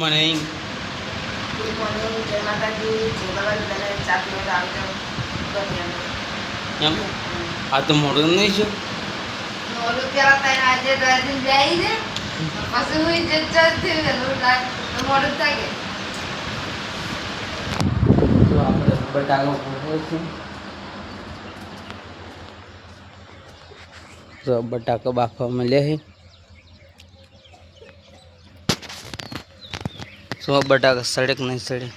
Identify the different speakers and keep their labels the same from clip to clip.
Speaker 1: morning.
Speaker 2: Good morning, Jai Mataji, Jai Baba Dana, Chakno Ramja,
Speaker 1: એમ આ તો મોડું નહીં છે.
Speaker 2: ઓલું કેવા તને આજે રાજીન જાય ને પછી હું ઇજ્જત ચાલતી વેલું લાગ તો મોડું થાય
Speaker 1: તો આપણે બટાકા ફોડે છે. તો બટાકા બાફવા મળ્યા છે. તો બટાકા સડે કે નહીં સડે.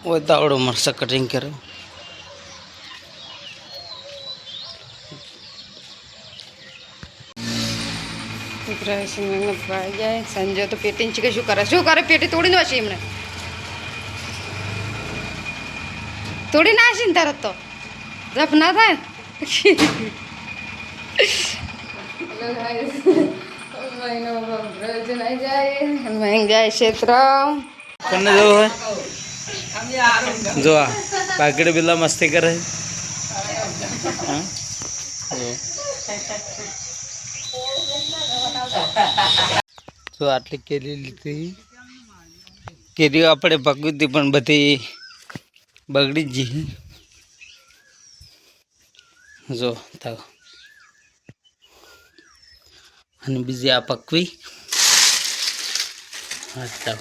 Speaker 1: वो दावड़ो मरसा कटिंग करो.
Speaker 2: જાય સંજય તો પેટી છે કે શું કરે પેટી તોડી નાખી એમણે તોડી નાખી ને તરત તો રફ ના થાય જાય ક્ષેત્ર
Speaker 1: કોને જવું હોય જો આ પાકીટ બિલ્લા મસ્તી કરે. તો આટલી કેરી લીધી. કેરીઓ આપણે પકવી હતી પણ બધી બગડી જ ગઈ. જો થાવ અને બીજી આ પકવી. હા થાવ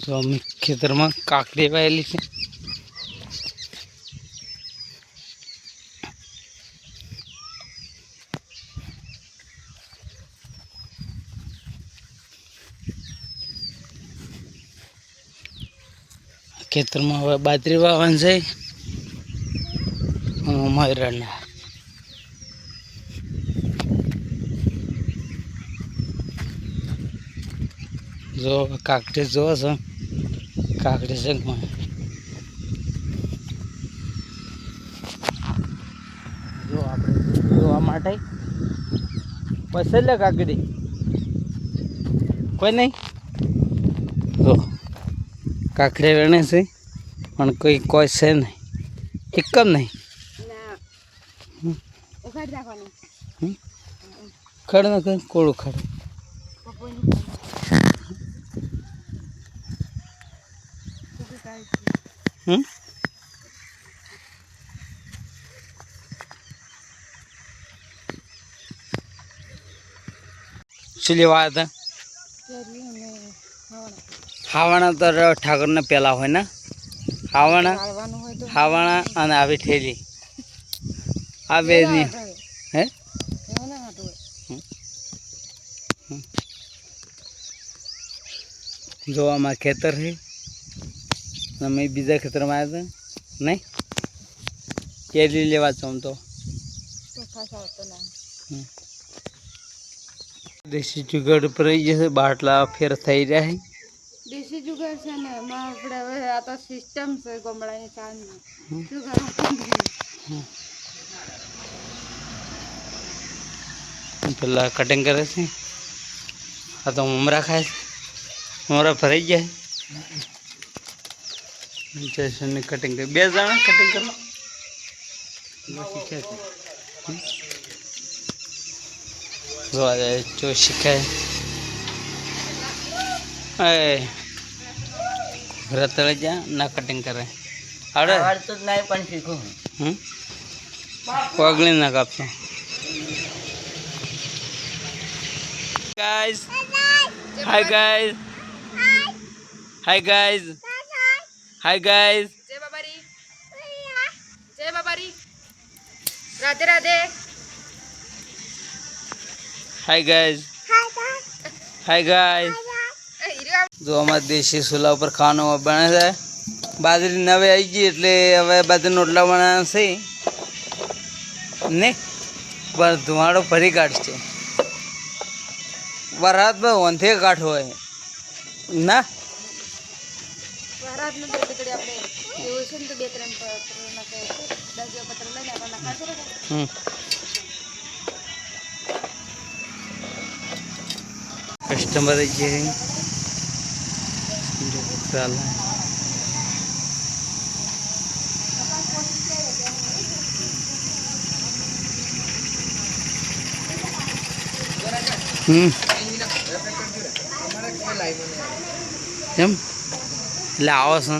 Speaker 1: જો અમે ખેતરમાં કાકડી વાયેલી છે. ખેતરમાં હવે બાજરી વાવવાનું છે. મયરાના જો કાકડી જોવો છો કાકડી છે જો આપણે જોવા માટે પસંદ લે કાકડી કોઈ નહીં. જો કાકડી વેણે છે પણ કોઈ છે નહીં એકમ નહીં. ખડ ન કઈ કોળું ખડ શું લેવા હતા. હાવાણા તો ઠાકોરને પેલા હોય ને હાવાણા અને આવી ઠેલી આ બે ની હે જો આમાં ખેતર છે. અમે બીજા ખેતરમાં આવ્યા હતા નહીં કેરી લેવા છો આમ તો દેશી જુગાડ ઉપર આવી જશે. બાટલા ફેર થઈ રહ્યા છે.
Speaker 2: દેશી જુગાર છે ને એમાં આપણે હવે આ તો સિસ્ટમ છે ગમડાની ચાની
Speaker 1: પેલા કટિંગ કરે છે. આ તો મમરા ખાય છે. મમરા ભરાઈ જાય. જયસનની કટિંગ કરી 2 જણા કટિંગ કરો જોવા જાય જો શીખાય. ઘરે તળે જા ના કટિંગ કરે આવડે તો નહીં પણ શીખું. પગલી ના કાપતો. guys hi guys hi guys hi guys
Speaker 2: જય બાબારી Radhe Radhe
Speaker 1: hi guys hi guys જો અમારે દેશી ચૂલા ઉપર ખાવાનું બને છે. બાજરી નવે આવી ગઈ એટલે હવે બાજરી રોટલા બનાવવાના છે ને પણ ધુમાડો ભરી કાઢશે. વરસાદ પર ઓંધે કાઠ હોય ના
Speaker 2: વરાત નું બે ટકડી આપણે એવું છે ને તો 2-3 પત્ર નાખે 10 જેવા પત્ર લઈને આપણે નાખાશે ને
Speaker 1: કસ્ટમર જે ચાલ એમ એટલે આવો છો